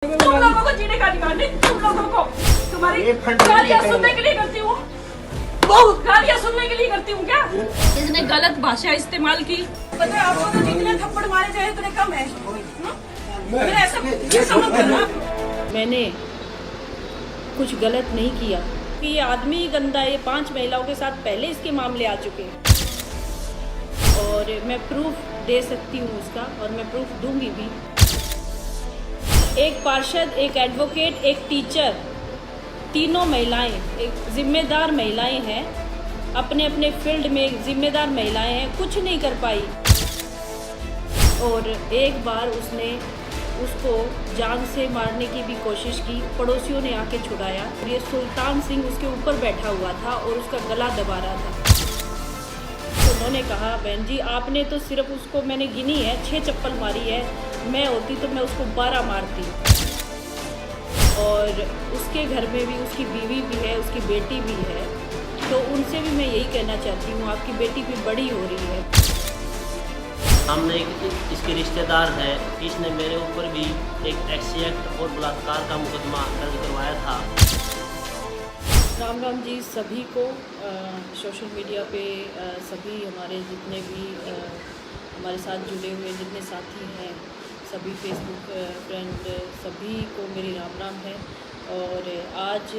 तुम लोगों को जीने का अधिकार नहीं, तुम लोगों को तुम्हारी गालियाँ सुनने के लिए करती हूँ, गालियाँ सुनने के लिए करती हूँ क्या? इसने गलत भाषा इस्तेमाल की। पता है आपको तो जितने थप्पड़ मारे जाए उतने कम है। ऐसा मत करना। मैंने कुछ गलत नहीं किया कि ये आदमी ही गंदा है। 5 महिलाओं के साथ पहले इसके मामले आ चुके हैं और मैं प्रूफ दे सकती हूँ उसका, और मैं प्रूफ दूंगी भी। एक पार्षद, एक एडवोकेट, एक टीचर, तीनों महिलाएं एक जिम्मेदार महिलाएं हैं, अपने अपने फील्ड में जिम्मेदार महिलाएं हैं, कुछ नहीं कर पाई। और एक बार उसने उसको जान से मारने की भी कोशिश की, पड़ोसियों ने आके छुड़ाया। ये सुल्तान सिंह उसके ऊपर बैठा हुआ था और उसका गला दबा रहा था। तो उन्होंने कहा, बहन जी आपने तो सिर्फ उसको, मैंने गिनी है 6 चप्पल मारी है, मैं होती तो मैं उसको 12 मारती। और उसके घर में भी उसकी बीवी भी है, उसकी बेटी भी है, तो उनसे भी मैं यही कहना चाहती हूँ, आपकी बेटी भी बड़ी हो रही है। हमने इसके रिश्तेदार है, इसने मेरे ऊपर भी एक एक्ट और बलात्कार का मुकदमा दर्ज करवाया था। राम राम जी सभी को। सोशल मीडिया पे सभी हमारे जितने भी हमारे साथ जुड़े हुए जितने साथी हैं, सभी फेसबुक फ्रेंड, सभी को मेरी राम राम है। और आज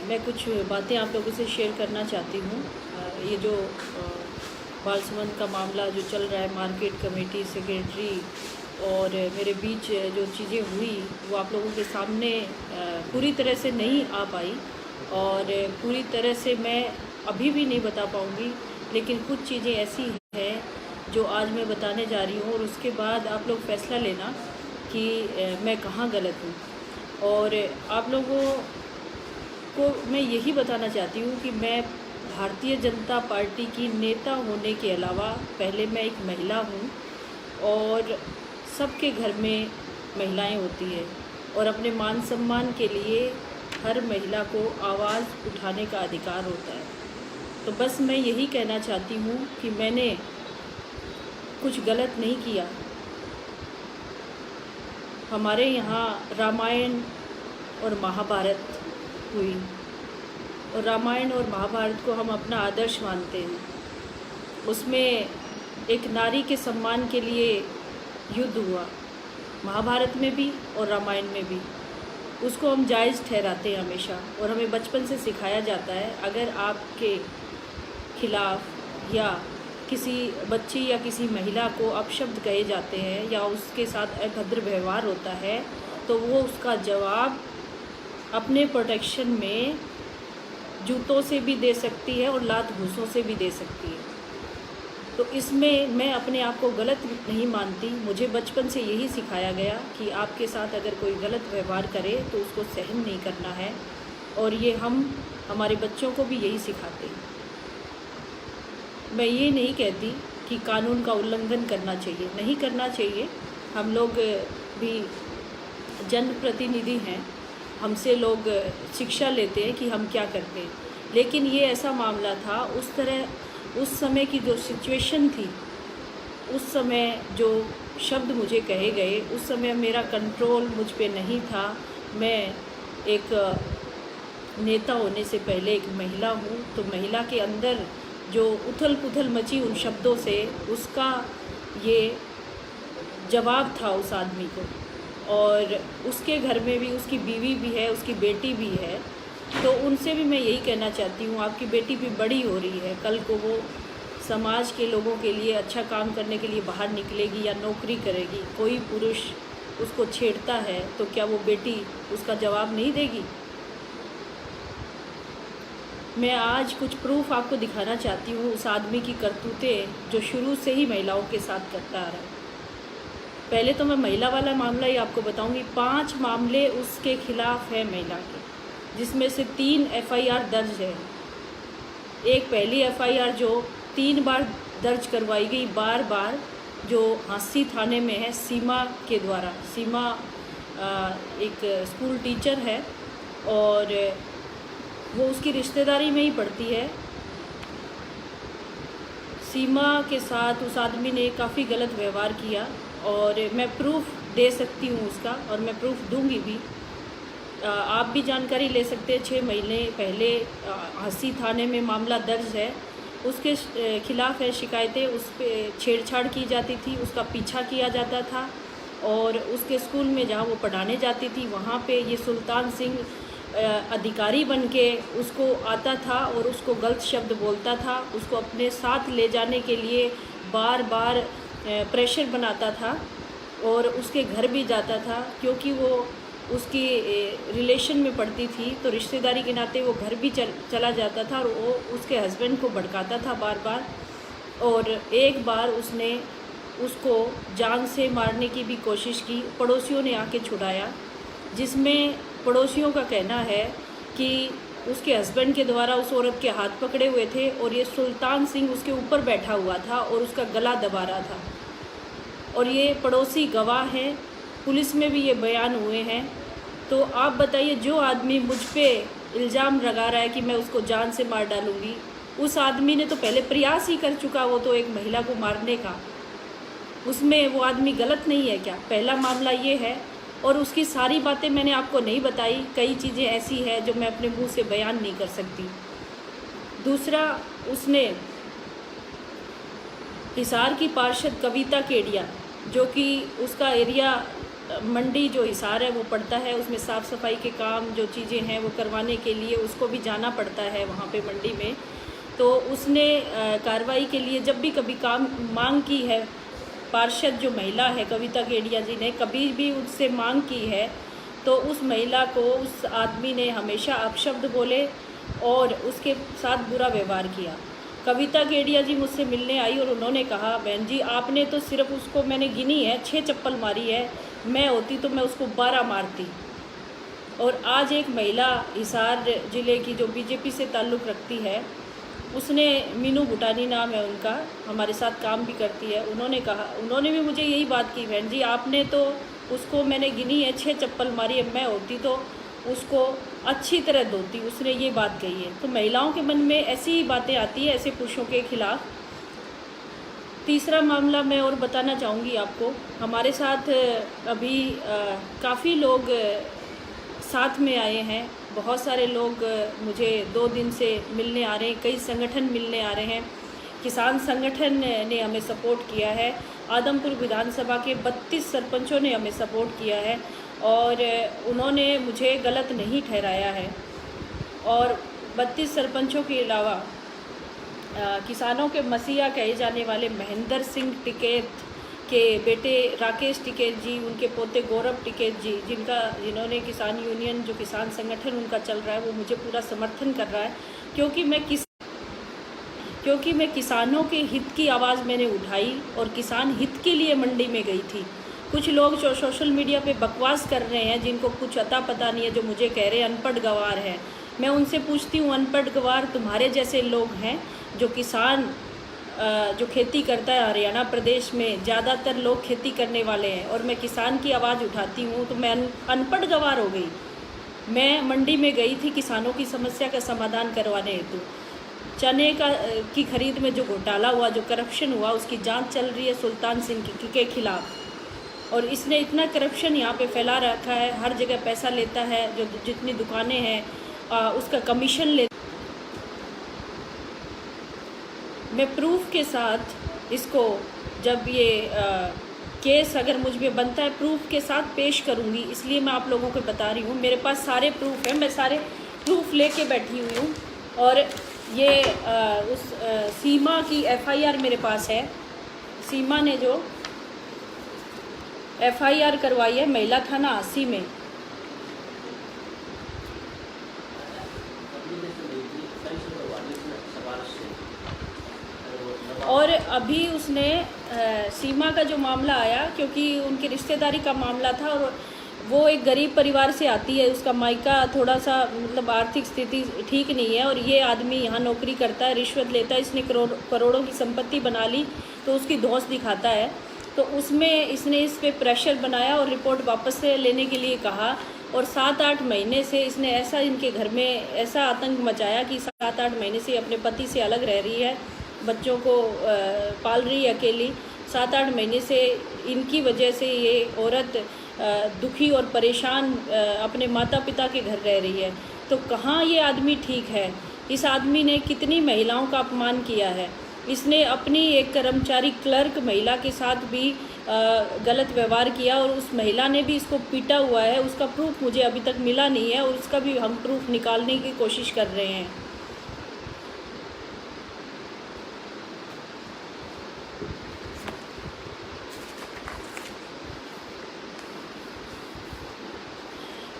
मैं कुछ बातें आप लोगों से शेयर करना चाहती हूँ। ये जो बालसुमन का मामला जो चल रहा है, मार्केट कमेटी सेक्रेटरी और मेरे बीच जो चीज़ें हुई वो आप लोगों के सामने पूरी तरह से नहीं आ पाई और पूरी तरह से मैं अभी भी नहीं बता पाऊँगी, लेकिन कुछ चीज़ें ऐसी हैं जो आज मैं बताने जा रही हूँ और उसके बाद आप लोग फैसला लेना कि मैं कहाँ गलत हूँ। और आप लोगों को मैं यही बताना चाहती हूँ कि मैं भारतीय जनता पार्टी की नेता होने के अलावा पहले मैं एक महिला हूँ और सबके घर में महिलाएं होती है और अपने मान सम्मान के लिए हर महिला को आवाज़ उठाने का अधिकार होता है। तो बस मैं यही कहना चाहती हूँ कि मैंने कुछ गलत नहीं किया। हमारे यहाँ रामायण और महाभारत हुई और रामायण और महाभारत को हम अपना आदर्श मानते हैं। उसमें एक नारी के सम्मान के लिए युद्ध हुआ, महाभारत में भी और रामायण में भी। उसको हम जायज़ ठहराते हैं हमेशा और हमें बचपन से सिखाया जाता है, अगर आपके खिलाफ़ या किसी बच्ची या किसी महिला को अपशब्द कहे जाते हैं या उसके साथ अभद्र व्यवहार होता है तो वो उसका जवाब अपने प्रोटेक्शन में जूतों से भी दे सकती है और लात घूंसों से भी दे सकती है। तो इसमें मैं अपने आप को गलत नहीं मानती। मुझे बचपन से यही सिखाया गया कि आपके साथ अगर कोई गलत व्यवहार करे तो उसको सहन नहीं करना है, और ये हम हमारे बच्चों को भी यही सिखाते हैं। मैं ये नहीं कहती कि कानून का उल्लंघन करना चाहिए, नहीं करना चाहिए। हम लोग भी जनप्रतिनिधि हैं, हमसे लोग शिक्षा लेते हैं कि हम क्या करते हैं। लेकिन ये ऐसा मामला था, उस समय की जो सिचुएशन थी, उस समय जो शब्द मुझे कहे गए, उस समय मेरा कंट्रोल मुझ पे नहीं था। मैं एक नेता होने से पहले एक महिला हूँ, तो महिला के अंदर जो उथल पुथल मची उन शब्दों से, उसका ये जवाब था उस आदमी को। और उसके घर में भी उसकी बीवी भी है, उसकी बेटी भी है, तो उनसे भी मैं यही कहना चाहती हूँ, आपकी बेटी भी बड़ी हो रही है, कल को वो समाज के लोगों के लिए अच्छा काम करने के लिए बाहर निकलेगी या नौकरी करेगी। कोई पुरुष उसको छेड़ता है तो क्या वो बेटी उसका जवाब नहीं देगी? मैं आज कुछ प्रूफ आपको दिखाना चाहती हूँ उस आदमी की करतूतें जो शुरू से ही महिलाओं के साथ करता आ रहा है। पहले तो मैं महिला वाला मामला ही आपको बताऊंगी। 5 मामले उसके खिलाफ है महिला के, जिसमें से 3 FIR दर्ज है। एक पहली FIR जो 3 बार दर्ज करवाई गई बार बार, जो हांसी थाने में है, सीमा के द्वारा। सीमा एक स्कूल टीचर है और वो उसकी रिश्तेदारी में ही पड़ती है। सीमा के साथ उस आदमी ने काफ़ी गलत व्यवहार किया और मैं प्रूफ दे सकती हूँ उसका, और मैं प्रूफ दूंगी भी। आप भी जानकारी ले सकते हैं। 6 महीने पहले हंसी थाने में मामला दर्ज है, उसके खिलाफ है शिकायतें। उस पर छेड़छाड़ की जाती थी, उसका पीछा किया जाता था, और उसके स्कूल में जहाँ वो पढ़ाने जाती थी वहाँ पे ये सुल्तान सिंह अधिकारी बन के उसको आता था और उसको गलत शब्द बोलता था। उसको अपने साथ ले जाने के लिए बार बार प्रेशर बनाता था, और उसके घर भी जाता था, क्योंकि वो उसकी रिलेशन में पड़ती थी तो रिश्तेदारी के नाते वो घर भी चला जाता था, और वो उसके हस्बैंड को भड़काता था बार बार। और एक बार उसने उसको जान से मारने की भी कोशिश की, पड़ोसियों ने आके छुड़ाया, जिसमें पड़ोसियों का कहना है कि उसके हस्बैंड के द्वारा उस औरत के हाथ पकड़े हुए थे, और ये सुल्तान सिंह उसके ऊपर बैठा हुआ था और उसका गला दबा रहा था। और ये पड़ोसी गवाह हैं, पुलिस में भी ये बयान हुए हैं। तो आप बताइए, जो आदमी मुझ पे इल्ज़ाम लगा रहा है कि मैं उसको जान से मार डालूँगी, उस आदमी ने तो पहले प्रयास ही कर चुका, वो तो एक महिला को मारने का। उसमें वो आदमी गलत नहीं है क्या? पहला मामला ये है। और उसकी सारी बातें मैंने आपको नहीं बताई, कई चीज़ें ऐसी हैं जो मैं अपने मुंह से बयान नहीं कर सकती। दूसरा, उसने हिसार की पार्षद कविता केडिया, जो कि उसका एरिया मंडी जो हिसार है वो पड़ता है, उसमें साफ़ सफाई के काम जो चीज़ें हैं वो करवाने के लिए उसको भी जाना पड़ता है वहाँ पे मंडी में। तो उसने कार्रवाई के लिए जब भी कभी काम मांग की है, पार्षद जो महिला है कविता केडिया जी ने कभी भी उससे मांग की है, तो उस महिला को उस आदमी ने हमेशा अपशब्द बोले और उसके साथ बुरा व्यवहार किया। कविता केडिया जी मुझसे मिलने आई और उन्होंने कहा, बहन जी आपने तो सिर्फ उसको, मैंने गिनी है 6 चप्पल मारी है, मैं होती तो मैं उसको 12 मारती। और आज एक महिला हिसार ज़िले की जो बीजेपी से ताल्लुक़ रखती है, उसने, मीनू भूटानी नाम है उनका, हमारे साथ काम भी करती है, उन्होंने कहा, उन्होंने भी मुझे यही बात की, बहन जी आपने तो उसको, मैंने गिनी है 6 चप्पल मारी है, मैं होती तो उसको अच्छी तरह धोती, उसने ये बात कही है। तो महिलाओं के मन में ऐसी ही बातें आती है ऐसे पुरुषों के खिलाफ। तीसरा मामला मैं और बताना चाहूँगी आपको, हमारे साथ अभी काफ़ी लोग साथ में आए हैं, बहुत सारे लोग मुझे 2 दिन से मिलने आ रहे हैं, कई संगठन मिलने आ रहे हैं। किसान संगठन ने हमें सपोर्ट किया है, आदमपुर विधानसभा के 32 सरपंचों ने हमें सपोर्ट किया है और उन्होंने मुझे गलत नहीं ठहराया है। और 32 सरपंचों के अलावा किसानों के मसीहा कहे जाने वाले महेंद्र सिंह टिकैत के बेटे राकेश टिकैत जी, उनके पोते गौरव टिकैत जी, जिन्होंने किसान यूनियन जो किसान संगठन उनका चल रहा है वो मुझे पूरा समर्थन कर रहा है, क्योंकि मैं किसानों के हित की आवाज़ मैंने उठाई और किसान हित के लिए मंडी में गई थी। कुछ लोग जो सोशल मीडिया पे बकवास कर रहे हैं, जिनको कुछ अता पता नहीं है, जो मुझे कह रहे हैं अनपढ़ गवार हैं, मैं उनसे पूछती हूँ, अनपढ़ गवार तुम्हारे जैसे लोग हैं जो किसान जो खेती करता है, हरियाणा प्रदेश में ज़्यादातर लोग खेती करने वाले हैं और मैं किसान की आवाज़ उठाती हूँ, तो मैं अनपढ़ गवार हो गई। मैं मंडी में गई थी किसानों की समस्या का समाधान करवाने हेतु। चने की खरीद में जो घोटाला हुआ, जो करप्शन हुआ, उसकी जांच चल रही है सुल्तान सिंह के खिलाफ। और इसने इतना करप्शन यहाँ पे फैला रखा है, हर जगह पैसा लेता है, जो जितनी दुकानें हैं उसका कमीशन ले। मैं प्रूफ के साथ इसको, जब ये केस अगर मुझ में बनता है, प्रूफ के साथ पेश करूँगी, इसलिए मैं आप लोगों को बता रही हूँ। मेरे पास सारे प्रूफ हैं, मैं सारे प्रूफ लेके बैठी हुई हूँ। और ये उस सीमा की FIR मेरे पास है। सीमा ने जो FIR करवाई है महिला थाना आसी में, और अभी उसने सीमा का जो मामला आया, क्योंकि उनकी रिश्तेदारी का मामला था और वो एक गरीब परिवार से आती है, उसका मायका थोड़ा सा मतलब आर्थिक स्थिति ठीक नहीं है और ये आदमी यहाँ नौकरी करता है, रिश्वत लेता है, इसने करोड़ों की संपत्ति बना ली, तो उसकी धौंस दिखाता है। तो उसमें इसने इस पे प्रेशर बनाया और रिपोर्ट वापस से लेने के लिए कहा, और 7-8 महीने से इसने ऐसा इनके घर में ऐसा आतंक मचाया कि 7-8 महीने से अपने पति से अलग रह रही है, बच्चों को पाल रही है अकेली, 7-8 महीने से इनकी वजह से ये औरत दुखी और परेशान अपने माता पिता के घर रह रही है। तो कहाँ ये आदमी ठीक है? इस आदमी ने कितनी महिलाओं का अपमान किया है। इसने अपनी एक कर्मचारी क्लर्क महिला के साथ भी गलत व्यवहार किया और उस महिला ने भी इसको पीटा हुआ है। उसका प्रूफ मुझे अभी तक मिला नहीं है और उसका भी हम प्रूफ निकालने की कोशिश कर रहे हैं।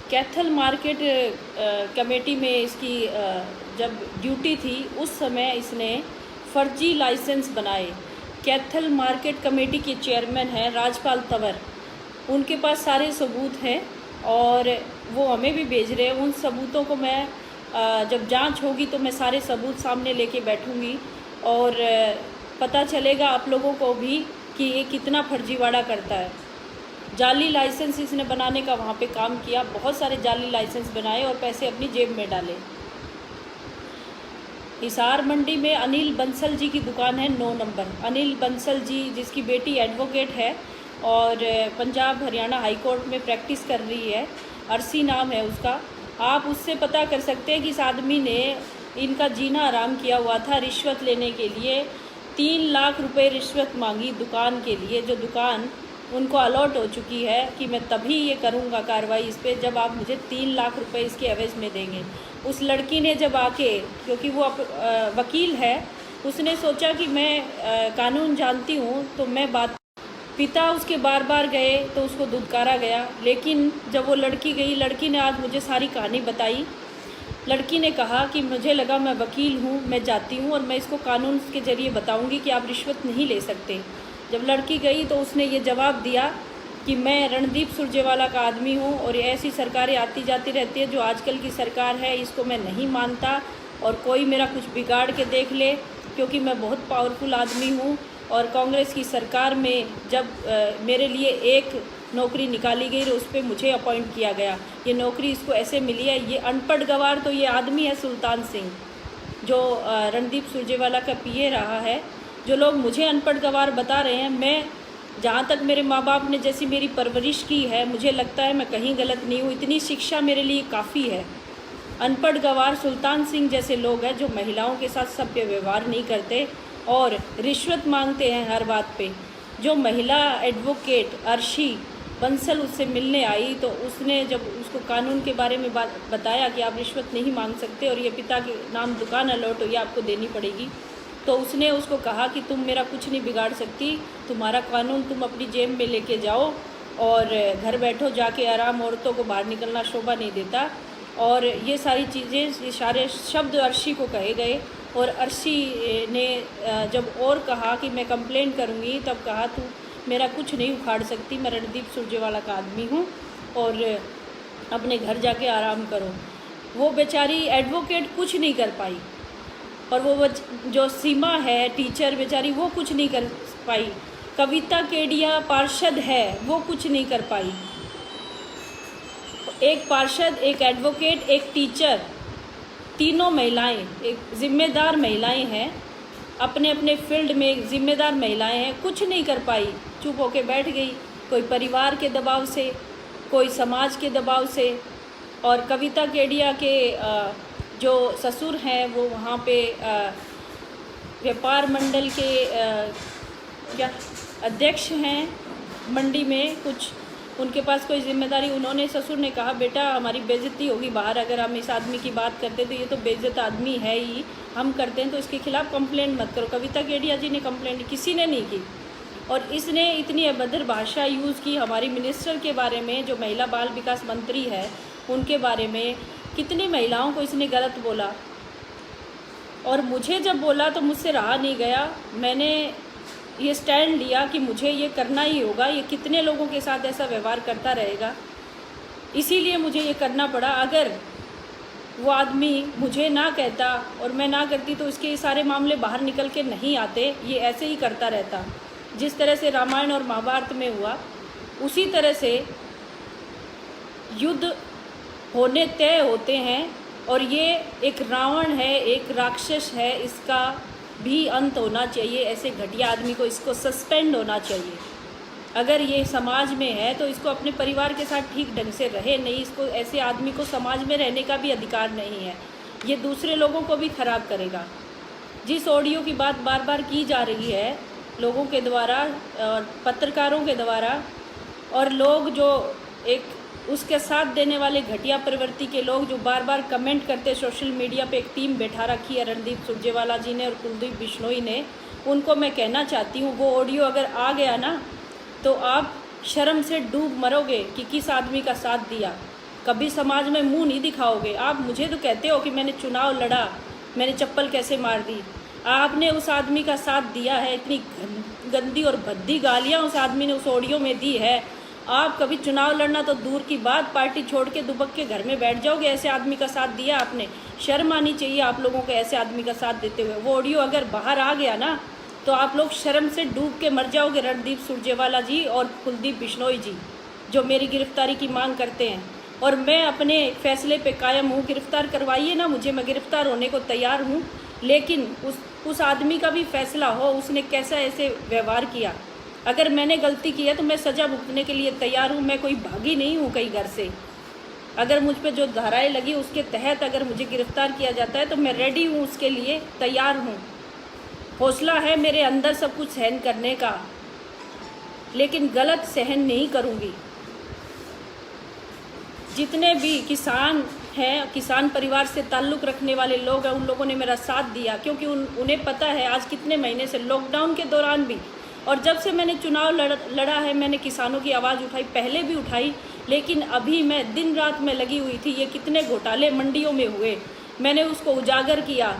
कैथल मार्केट कमेटी में इसकी जब ड्यूटी थी उस समय इसने फर्जी लाइसेंस बनाए। कैथल मार्केट कमेटी के चेयरमैन हैं राजपाल तंवर, उनके पास सारे सबूत हैं और वो हमें भी भेज रहे हैं। उन सबूतों को मैं जब जांच होगी तो मैं सारे सबूत सामने लेके बैठूंगी और पता चलेगा आप लोगों को भी कि ये कितना फर्जीवाड़ा करता है। जाली लाइसेंस इसने बनाने का वहाँ पे काम किया, बहुत सारे जाली लाइसेंस बनाए और पैसे अपनी जेब में डाले। हिसार मंडी में अनिल बंसल जी की दुकान है 9 नंबर। अनिल बंसल जी जिसकी बेटी एडवोकेट है और पंजाब हरियाणा हाई कोर्ट में प्रैक्टिस कर रही है, अर्सी नाम है उसका। आप उससे पता कर सकते हैं कि इस आदमी ने इनका जीना आराम किया हुआ था रिश्वत लेने के लिए। 3 लाख रुपए रिश्वत मांगी दुकान के लिए, जो दुकान उनको अलॉट हो चुकी है कि मैं तभी ये करूँगा कार्रवाई इस पर जब आप मुझे 3 लाख रुपए इसके एवज में देंगे। उस लड़की ने जब आके, क्योंकि वो वकील है, उसने सोचा कि मैं कानून जानती हूँ तो मैं बात। पिता उसके बार बार गए तो उसको धुतकारा गया, लेकिन जब वो लड़की गई, लड़की ने आज मुझे सारी कहानी बताई। लड़की ने कहा कि मुझे लगा मैं वकील हूँ, मैं जाती हूँ और मैं इसको कानून के ज़रिए बताऊँगी कि आप रिश्वत नहीं ले सकते। जब लड़की गई तो उसने ये जवाब दिया कि मैं रणदीप सुरजेवाला का आदमी हूँ और ऐसी सरकारें आती जाती रहती है, जो आजकल की सरकार है इसको मैं नहीं मानता और कोई मेरा कुछ बिगाड़ के देख ले, क्योंकि मैं बहुत पावरफुल आदमी हूँ। और कांग्रेस की सरकार में जब मेरे लिए एक नौकरी निकाली गई तो उस पर मुझे अपॉइंट किया गया। ये नौकरी इसको ऐसे मिली है। ये अनपढ़ गवार तो ये आदमी है सुल्तान सिंह, जो रणदीप सुरजेवाला का पीए रहा है। जो लोग मुझे अनपढ़ गवार बता रहे हैं, मैं जहाँ तक मेरे माँ बाप ने जैसी मेरी परवरिश की है, मुझे लगता है मैं कहीं गलत नहीं हूँ। इतनी शिक्षा मेरे लिए काफ़ी है। अनपढ़ गवार सुल्तान सिंह जैसे लोग हैं जो महिलाओं के साथ सभ्य व्यवहार नहीं करते और रिश्वत मांगते हैं हर बात पे। जो महिला एडवोकेट अर्शी बंसल उससे मिलने आई तो उसने जब उसको कानून के बारे में बताया कि आप रिश्वत नहीं मांग सकते और ये पिता के नाम दुकान अलॉट हुई, आपको देनी पड़ेगी, तो उसने उसको कहा कि तुम मेरा कुछ नहीं बिगाड़ सकती, तुम्हारा कानून तुम अपनी जेब में लेके जाओ और घर बैठो, जाके आराम, औरतों को बाहर निकलना शोभा नहीं देता। और ये सारी चीज़ें, ये सारे शब्द अर्शी को कहे गए और अर्शी ने जब और कहा कि मैं कंप्लेन करूँगी, तब कहा तू मेरा कुछ नहीं उखाड़ सकती, मैं रणदीप सुरजेवाला का आदमी हूँ और अपने घर जाके आराम करो। वो बेचारी एडवोकेट कुछ नहीं कर पाई और वो जो सीमा है टीचर बेचारी, वो कुछ नहीं कर पाई। कविता केडिया पार्षद है, वो कुछ नहीं कर पाई। एक पार्षद, एक एडवोकेट, एक टीचर, तीनों महिलाएं एक जिम्मेदार महिलाएं हैं, अपने अपने फील्ड में जिम्मेदार महिलाएं हैं, कुछ नहीं कर पाई, चुप होके बैठ गई। कोई परिवार के दबाव से, कोई समाज के दबाव से। और कविता केडिया के जो ससुर हैं वो वहाँ पे व्यापार मंडल के क्या अध्यक्ष हैं मंडी में, कुछ उनके पास कोई जिम्मेदारी। उन्होंने, ससुर ने कहा बेटा हमारी बेइज्जती होगी बाहर, अगर हम इस आदमी की बात करते तो ये तो बेइज्जत आदमी है ही, हम करते हैं तो इसके खिलाफ कंप्लेंट मत करो। कविता केडिया जी ने कंप्लेंट किसी ने नहीं की और इसने इतनी अभद्र भाषा यूज़ की हमारी मिनिस्टर के बारे में, जो महिला बाल विकास मंत्री है उनके बारे में। कितनी महिलाओं को इसने गलत बोला और मुझे जब बोला तो मुझसे रहा नहीं गया। मैंने ये स्टैंड लिया कि मुझे ये करना ही होगा। ये कितने लोगों के साथ ऐसा व्यवहार करता रहेगा, इसीलिए मुझे ये करना पड़ा। अगर वो आदमी मुझे ना कहता और मैं ना करती तो इसके ये सारे मामले बाहर निकल के नहीं आते। ये ऐसे ही करता रहता। जिस तरह से रामायण और महाभारत में हुआ, उसी तरह से युद्ध होने तय होते हैं। और ये एक रावण है, एक राक्षस है, इसका भी अंत होना चाहिए। ऐसे घटिया आदमी को इसको सस्पेंड होना चाहिए। अगर ये समाज में है तो इसको अपने परिवार के साथ ठीक ढंग से रहे, नहीं इसको ऐसे आदमी को समाज में रहने का भी अधिकार नहीं है। ये दूसरे लोगों को भी ख़राब करेगा। जिस ऑडियो की बात बार बार की जा रही है लोगों के द्वारा और पत्रकारों के द्वारा, और लोग जो एक उसके साथ देने वाले घटिया प्रवृत्ति के लोग जो बार बार कमेंट करते, सोशल मीडिया पे एक टीम बैठा रखी है रणदीप सुरजेवाला जी ने और कुलदीप बिश्नोई ने, उनको मैं कहना चाहती हूँ वो ऑडियो अगर आ गया ना तो आप शर्म से डूब मरोगे कि किस आदमी का साथ दिया। कभी समाज में मुंह नहीं दिखाओगे। आप मुझे तो कहते हो कि मैंने चुनाव लड़ा, मैंने चप्पल कैसे मार दी। आपने उस आदमी का साथ दिया है, इतनी गंदी और भद्दी गालियाँ उस आदमी ने उस ऑडियो में दी है। आप कभी चुनाव लड़ना तो दूर की बात, पार्टी छोड़ के दुबक के घर में बैठ जाओगे। ऐसे आदमी का साथ दिया आपने, शर्म आनी चाहिए आप लोगों को ऐसे आदमी का साथ देते हुए। वो ऑडियो अगर बाहर आ गया ना तो आप लोग शर्म से डूब के मर जाओगे। रणदीप सुरजेवाला जी और कुलदीप बिश्नोई जी जो मेरी गिरफ्तारी की मांग करते हैं, और मैं अपने फैसले पे कायम हूँ। गिरफ्तार करवाइए ना मुझे, मैं गिरफ्तार होने को तैयार हूँ, लेकिन उस आदमी का भी फैसला हो, उसने कैसा ऐसे व्यवहार किया। अगर मैंने गलती की है तो मैं सज़ा भुगतने के लिए तैयार हूँ। मैं कोई भागी नहीं हूँ कहीं घर से। अगर मुझ पे जो धाराएं लगी उसके तहत अगर मुझे गिरफ्तार किया जाता है तो मैं रेडी हूँ, उसके लिए तैयार हूँ। हौसला है मेरे अंदर सब कुछ सहन करने का, लेकिन गलत सहन नहीं करूँगी। जितने भी किसान हैं, किसान परिवार से ताल्लुक़ रखने वाले लोग हैं, उन लोगों ने मेरा साथ दिया, क्योंकि उन्हें पता है आज कितने महीने से लॉकडाउन के दौरान भी और जब से मैंने चुनाव लड़ा है मैंने किसानों की आवाज़ उठाई, पहले भी उठाई, लेकिन अभी मैं दिन रात में लगी हुई थी। ये कितने घोटाले मंडियों में हुए मैंने उसको उजागर किया।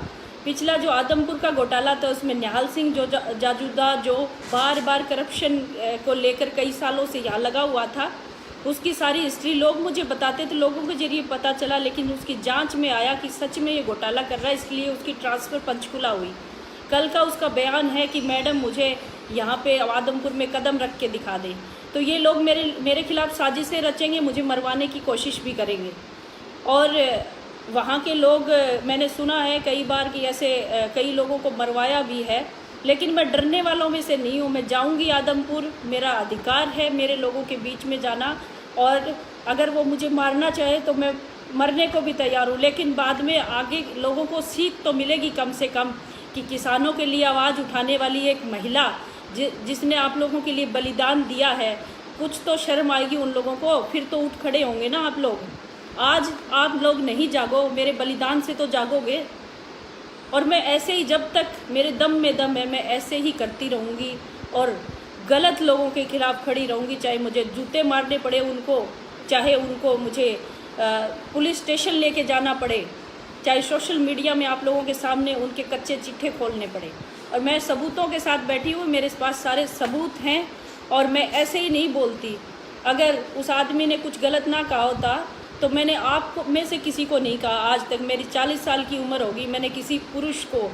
पिछला जो आदमपुर का घोटाला था उसमें निहाल सिंह जो जाजूदा जो बार बार करप्शन को लेकर कई सालों से यहाँ लगा हुआ था, उसकी सारी हिस्ट्री लोग मुझे बताते थे, लोगों के जरिए पता चला, लेकिन उसकी जांच में आया कि सच में ये घोटाला कर रहा है, इसलिए उसकी ट्रांसफ़र पंचकुला हुई। कल का उसका बयान है कि मैडम मुझे यहाँ पे आदमपुर में कदम रख के दिखा दें। तो ये लोग मेरे खिलाफ़ साजिशें रचेंगे, मुझे मरवाने की कोशिश भी करेंगे। और वहाँ के लोग मैंने सुना है कई बार कि ऐसे कई लोगों को मरवाया भी है, लेकिन मैं डरने वालों में से नहीं हूँ। मैं जाऊँगी आदमपुर, मेरा अधिकार है मेरे लोगों के बीच में जाना, और अगर वो मुझे मारना चाहे तो मैं मरने को भी तैयार हूँ। लेकिन बाद में आगे लोगों को सीख तो मिलेगी कम से कम कि किसानों के लिए आवाज़ उठाने वाली एक महिला जिसने आप लोगों के लिए बलिदान दिया है, कुछ तो शर्म आएगी उन लोगों को, फिर तो उठ खड़े होंगे ना आप लोग। आज आप लोग नहीं जागो, मेरे बलिदान से तो जागोगे। और मैं ऐसे ही, जब तक मेरे दम में दम है, मैं ऐसे ही करती रहूँगी और गलत लोगों के खिलाफ़ खड़ी रहूँगी, चाहे मुझे जूते मारने पड़े उनको, चाहे उनको मुझे पुलिस स्टेशन लेके जाना पड़े, चाहे सोशल मीडिया में आप लोगों के सामने उनके कच्चे चिट्ठे खोलने पड़े। और मैं सबूतों के साथ बैठी हूँ, मेरे पास सारे सबूत हैं, और मैं ऐसे ही नहीं बोलती। अगर उस आदमी ने कुछ गलत ना कहा होता तो मैंने आप में से किसी को नहीं कहा। आज तक मेरी 40 साल की उम्र होगी, मैंने किसी पुरुष को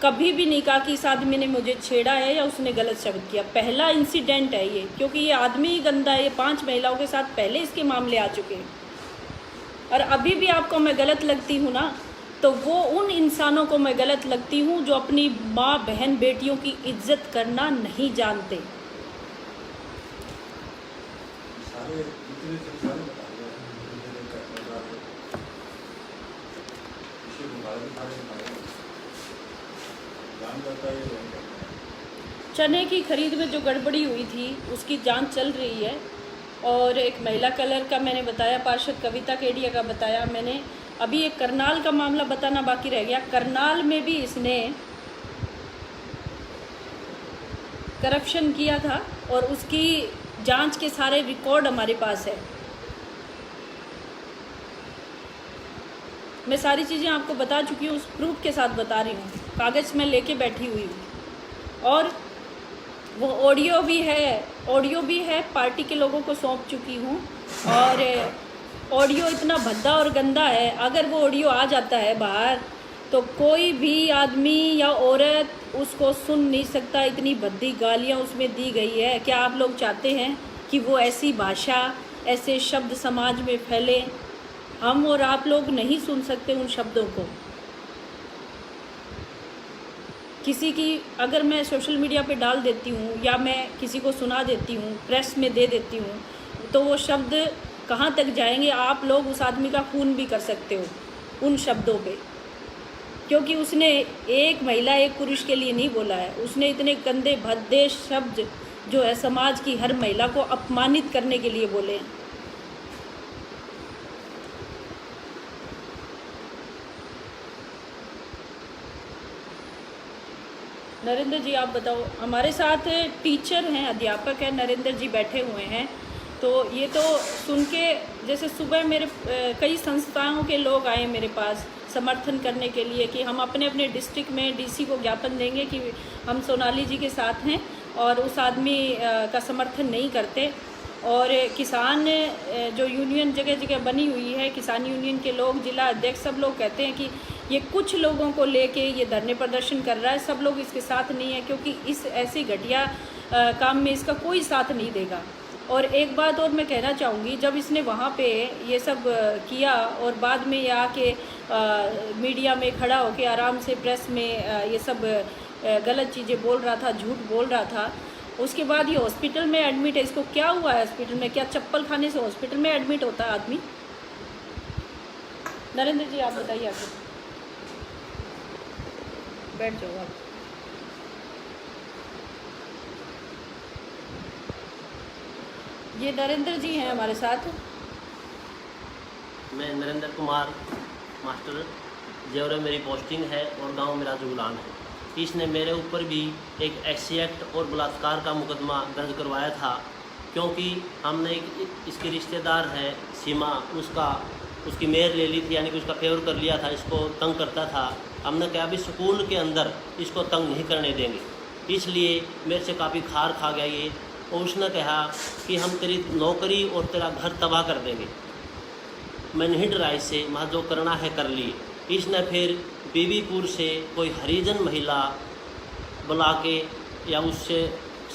कभी भी नहीं कहा कि इस आदमी ने मुझे छेड़ा है या उसने गलत शब्द किया। पहला इंसिडेंट है ये, क्योंकि ये आदमी ही गंदा है। ये 5 महिलाओं के साथ पहले इसके मामले आ चुके हैं। और अभी भी आपको मैं गलत लगती हूँ ना, तो वो उन इंसानों को मैं गलत लगती हूँ जो अपनी माँ बहन बेटियों की इज्जत करना नहीं जानते। चने की खरीद में जो गड़बड़ी हुई थी उसकी जांच चल रही है, और एक महिला कलर का मैंने बताया, पार्षद कविता केडिया का बताया मैंने। अभी एक करनाल का मामला बताना बाकी रह गया। करनाल में भी इसने करप्शन किया था और उसकी जांच के सारे रिकॉर्ड हमारे पास है। मैं सारी चीज़ें आपको बता चुकी हूँ, उस प्रूफ के साथ बता रही हूँ, कागज़ में लेके बैठी हुई हूँ। और वो ऑडियो भी है, पार्टी के लोगों को सौंप चुकी हूँ। और ऑडियो इतना भद्दा और गंदा है, अगर वो ऑडियो आ जाता है बाहर तो कोई भी आदमी या औरत उसको सुन नहीं सकता। इतनी भद्दी गालियाँ उसमें दी गई है। क्या आप लोग चाहते हैं कि वो ऐसी भाषा, ऐसे शब्द समाज में फैले? हम और आप लोग नहीं सुन सकते उन शब्दों को। किसी की अगर मैं सोशल मीडिया पे डाल देती हूँ या मैं किसी को सुना देती हूँ, प्रेस में दे देती हूँ, तो वो शब्द कहाँ तक जाएंगे, आप लोग उस आदमी का खून भी कर सकते हो उन शब्दों पे, क्योंकि उसने एक महिला एक पुरुष के लिए नहीं बोला है। उसने इतने गंदे भद्दे शब्द जो है समाज की हर महिला को अपमानित करने के लिए बोले हैं। नरेंद्र जी आप बताओ, हमारे साथ टीचर हैं, अध्यापक हैं, नरेंद्र जी बैठे हुए हैं। तो ये तो सुन के, जैसे सुबह मेरे कई संस्थाओं के लोग आए मेरे पास समर्थन करने के लिए कि हम अपने अपने डिस्ट्रिक्ट में डीसी को ज्ञापन देंगे कि हम सोनाली जी के साथ हैं और उस आदमी का समर्थन नहीं करते। और किसान जो यूनियन जगह जगह बनी हुई है, किसान यूनियन के लोग, जिला अध्यक्ष, सब लोग कहते हैं कि ये कुछ लोगों को लेके ये धरने प्रदर्शन कर रहा है, सब लोग इसके साथ नहीं है, क्योंकि इस ऐसी घटिया काम में इसका कोई साथ नहीं देगा। और एक बात और मैं कहना चाहूँगी, जब इसने वहाँ पे ये सब किया और बाद में ये आके मीडिया में खड़ा होके आराम से प्रेस में ये सब गलत चीज़ें बोल रहा था, झूठ बोल रहा था, उसके बाद ये हॉस्पिटल में एडमिट है। इसको क्या हुआ है हॉस्पिटल में? क्या चप्पल खाने से हॉस्पिटल में एडमिट होता है आदमी? नरेंद्र जी आप बताइए, आगे बैठ जाओ आप। ये नरेंद्र जी हैं हमारे साथ। मैं नरेंद्र कुमार मास्टर, जेवरा मेरी पोस्टिंग है और गांव मेरा जुगलान है। इसने मेरे ऊपर भी एक एससी एक्ट और बलात्कार का मुकदमा दर्ज करवाया था, क्योंकि हमने इसके रिश्तेदार है सीमा, उसकी मेयर ले ली थी, यानी कि उसका फेवर कर लिया था, इसको तंग करता था। हमने कहा भी स्कूल के अंदर इसको तंग नहीं करने देंगे, इसलिए मेरे से काफ़ी खार खा गया ये। और उसने कहा कि हम तेरी नौकरी और तेरा घर तबाह कर देंगे। मैं नहीं डरा इससे, वहाँ जो करना है कर लिए। इसने फिर बीबीपुर से कोई हरिजन महिला बुला के या उससे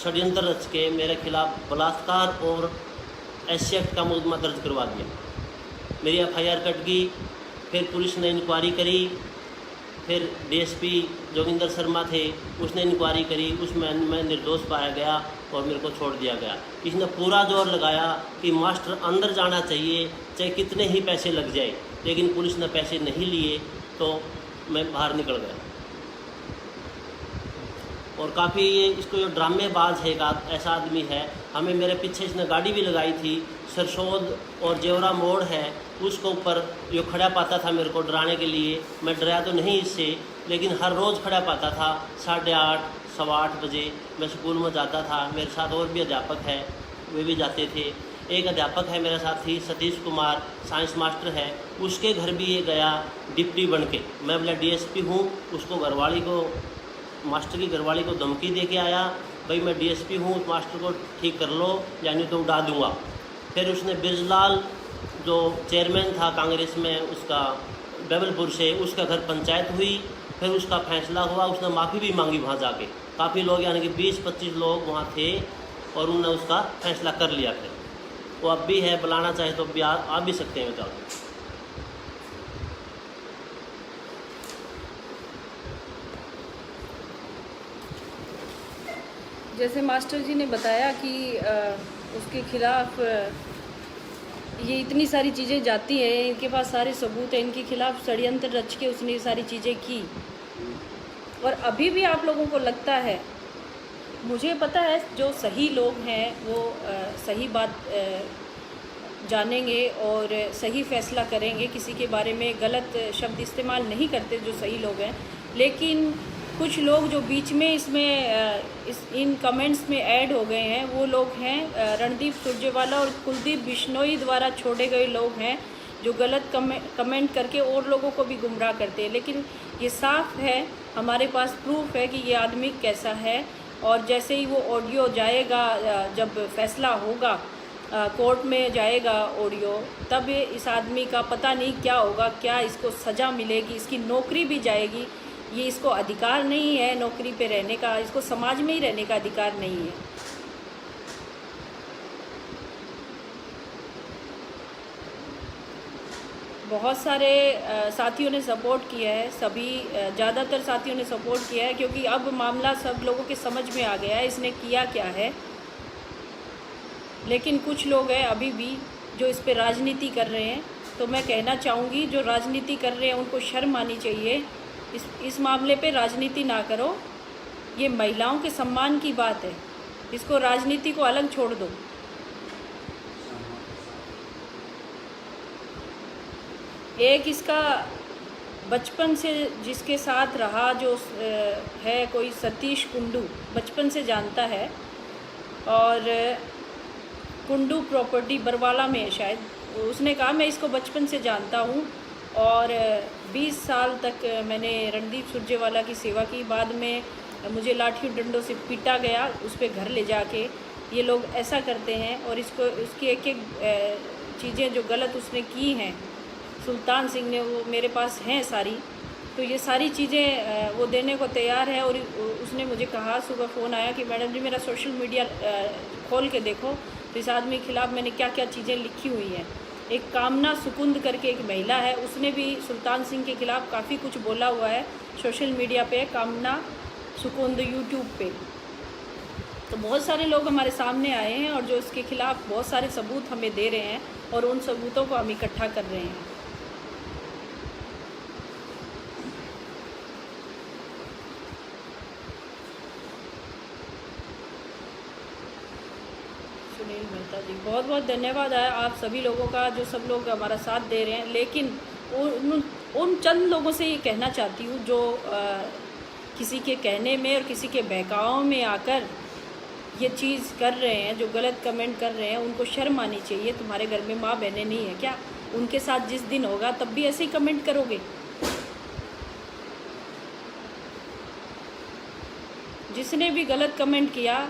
षड्यंत्र रच के मेरे खिलाफ बलात्कार और एससी एक्ट का मुकदमा दर्ज करवा दिया। मेरी एफआईआर कट गई। फिर पुलिस ने इंक्वायरी करी, फिर डीएसपी जोगिंदर शर्मा थे, उसने इंक्वायरी करी, उसमें मैं निर्दोष पाया गया और मेरे को छोड़ दिया गया। इसने पूरा जोर लगाया कि मास्टर अंदर जाना चाहिए, चाहे कितने ही पैसे लग जाए, लेकिन पुलिस ने पैसे नहीं लिए तो मैं बाहर निकल गया। और काफ़ी ये इसको जो ड्रामेबाज है, ऐसा आदमी है। हमें मेरे पीछे इसने गाड़ी भी लगाई थी, सरसोद और जेवरा मोड़ है, उसको ऊपर जो खड़ा पाता था मेरे को डराने के लिए। मैं डराया तो नहीं इससे, लेकिन हर रोज़ खड़ा पाता था। 8:30 सवा 8 बजे मैं स्कूल में जाता था। मेरे साथ और भी अध्यापक है, वे भी जाते थे। एक अध्यापक है मेरे साथ ही, सतीश कुमार, साइंस मास्टर है, उसके घर भी ये गया डिप्टी बन के। मैं बोला डीएसपी हूँ, उसको घरवाली को, मास्टर की घरवाली को धमकी दे के आया, भाई मैं डीएसपी हूँ, मास्टर को ठीक कर लो यानी तो उड़ा दूँगा। फिर उसने बिरजलाल जो चेयरमैन था कांग्रेस में, उसका बेबलपुर से, उसका घर पंचायत हुई। फिर उसका फैसला हुआ, उसने माफ़ी भी मांगी वहाँ जाके। काफ़ी लोग यानी कि 20-25 लोग वहाँ थे और उन्होंने उसका फैसला कर लिया। फिर वो अब भी है, बुलाना चाहे तो भी आ भी सकते हैं। बताओ जैसे मास्टर जी ने बताया कि उसके खिलाफ ये इतनी सारी चीज़ें जाती हैं, इनके पास सारे सबूत हैं, इनके खिलाफ षड्यंत्र रच के उसने ये सारी चीज़ें की। और अभी भी आप लोगों को लगता है, मुझे पता है जो सही लोग हैं वो सही बात जानेंगे और सही फैसला करेंगे, किसी के बारे में गलत शब्द इस्तेमाल नहीं करते जो सही लोग हैं। लेकिन कुछ लोग जो बीच में इसमें इन कमेंट्स में ऐड हो गए हैं, वो लोग हैं रणदीप सुरजेवाला और कुलदीप बिश्नोई द्वारा छोड़े गए लोग हैं, जो गलत कमेंट करके और लोगों को भी गुमराह करते हैं। लेकिन ये साफ है, हमारे पास प्रूफ है कि ये आदमी कैसा है। और जैसे ही वो ऑडियो जाएगा, जब फैसला होगा, कोर्ट में जाएगा ऑडियो, तब इस आदमी का पता नहीं क्या होगा, क्या इसको सज़ा मिलेगी, इसकी नौकरी भी जाएगी। ये इसको अधिकार नहीं है नौकरी पे रहने का, इसको समाज में ही रहने का अधिकार नहीं है। बहुत सारे साथियों ने सपोर्ट किया है, सभी ज़्यादातर साथियों ने सपोर्ट किया है, क्योंकि अब मामला सब लोगों के समझ में आ गया है इसने किया क्या है। लेकिन कुछ लोग हैं अभी भी जो इस पे राजनीति कर रहे हैं, तो मैं कहना चाहूँगी जो राजनीति कर रहे हैं उनको शर्म आनी चाहिए। इस मामले पे राजनीति ना करो, ये महिलाओं के सम्मान की बात है, इसको राजनीति को अलग छोड़ दो। एक इसका बचपन से जिसके साथ रहा जो है कोई सतीश कुंडू, बचपन से जानता है, और कुंडू प्रॉपर्टी बरवाला में है शायद, उसने कहा मैं इसको बचपन से जानता हूँ और 20 साल तक मैंने रणदीप सुरजेवाला की सेवा की। बाद में मुझे लाठियों डंडों से पीटा गया, उस पर घर ले जाके। ये लोग ऐसा करते हैं और उसकी एक एक चीज़ें जो गलत उसने की हैं सुल्तान सिंह ने, वो मेरे पास हैं सारी, तो ये सारी चीज़ें वो देने को तैयार है। और उसने मुझे कहा, सुबह फ़ोन आया कि मैडम जी मेरा सोशल मीडिया खोल के देखो, तो इस आदमी के खिलाफ़ मैंने क्या क्या चीज़ें लिखी हुई हैं। एक कामना सुकुंद करके एक महिला है, उसने भी सुल्तान सिंह के ख़िलाफ़ काफ़ी कुछ बोला हुआ है सोशल मीडिया पे, कामना सुकुंद यूट्यूब पे। तो बहुत सारे लोग हमारे सामने आए हैं और जो इसके ख़िलाफ़ बहुत सारे सबूत हमें दे रहे हैं और उन सबूतों को हम इकट्ठा कर रहे हैं। सुनील मेहता जी, बहुत बहुत धन्यवाद है आप सभी लोगों का, जो सब लोग हमारा साथ दे रहे हैं। लेकिन उन चंद लोगों से ये कहना चाहती हूँ जो किसी के कहने में और किसी के बहकाव में आकर ये चीज़ कर रहे हैं, जो गलत कमेंट कर रहे हैं, उनको शर्म आनी चाहिए। तुम्हारे घर में माँ बहनें नहीं है क्या? उनके साथ जिस दिन होगा तब भी ऐसे ही कमेंट करोगे? जिसने भी गलत कमेंट किया,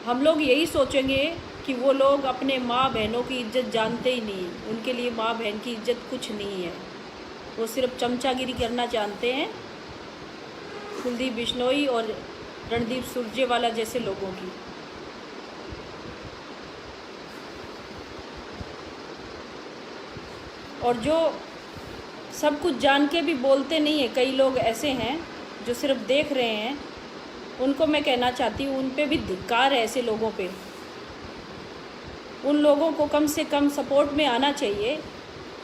हम लोग यही सोचेंगे कि वो लोग अपने माँ बहनों की इज्जत जानते ही नहीं, उनके लिए माँ बहन की इज्जत कुछ नहीं है, वो सिर्फ चमचागिरी करना जानते हैं कुलदीप बिश्नोई और रणदीप सुरजेवाला जैसे लोगों की। और जो सब कुछ जान के भी बोलते नहीं है, कई लोग ऐसे हैं जो सिर्फ देख रहे हैं, उनको मैं कहना चाहती हूँ उन पे भी धिक्कार है। ऐसे लोगों पे, उन लोगों को कम से कम सपोर्ट में आना चाहिए।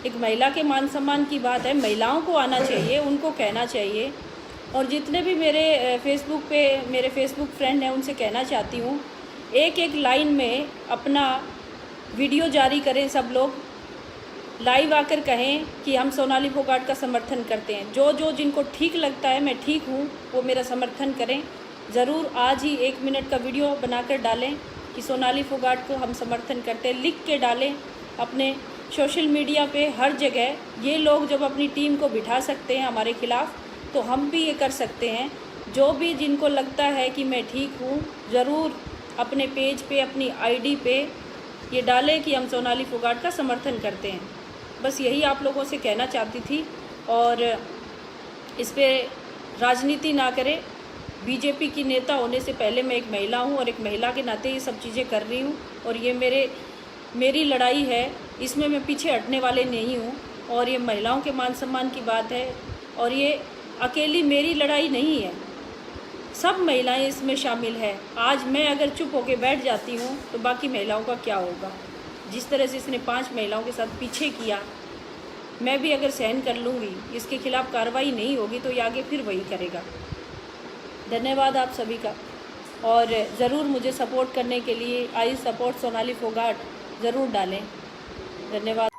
एक महिला के मान सम्मान की बात है, महिलाओं को आना चाहिए, उनको कहना चाहिए। और जितने भी मेरे फेसबुक पे मेरे फेसबुक फ्रेंड हैं उनसे कहना चाहती हूँ, एक एक लाइन में अपना वीडियो जारी करें, सब लोग लाइव आकर कहें कि हम सोनाली फोगाट का समर्थन करते हैं। जो जिनको ठीक लगता है, मैं ठीक हूँ, वो मेरा समर्थन करें। ज़रूर आज ही 1 मिनट का वीडियो बनाकर डालें कि सोनाली फोगाट को हम समर्थन करते हैं, लिख के डालें अपने सोशल मीडिया पे हर जगह। ये लोग जब अपनी टीम को बिठा सकते हैं हमारे खिलाफ़, तो हम भी ये कर सकते हैं। जो भी जिनको लगता है कि मैं ठीक हूँ, ज़रूर अपने पेज पे, अपनी आईडी पे ये डालें कि हम सोनाली फोगाट का समर्थन करते हैं। बस यही आप लोगों से कहना चाहती थी। और इस पे राजनीति ना करें। बीजेपी की नेता होने से पहले मैं एक महिला हूँ और एक महिला के नाते ये सब चीज़ें कर रही हूँ। और ये मेरी लड़ाई है, इसमें मैं पीछे हटने वाले नहीं हूँ। और ये महिलाओं के मान सम्मान की बात है और ये अकेली मेरी लड़ाई नहीं है, सब महिलाएं इसमें शामिल है। आज मैं अगर चुप होकर बैठ जाती हूँ तो बाकी महिलाओं का क्या होगा? जिस तरह से इसने 5 महिलाओं के साथ पीछे किया, मैं भी अगर सहन कर लूँगी, इसके खिलाफ़ कार्रवाई नहीं होगी तो ये आगे फिर वही करेगा। धन्यवाद आप सभी का। और ज़रूर मुझे सपोर्ट करने के लिए आई सपोर्ट सोनाली फोगाट ज़रूर डालें। धन्यवाद।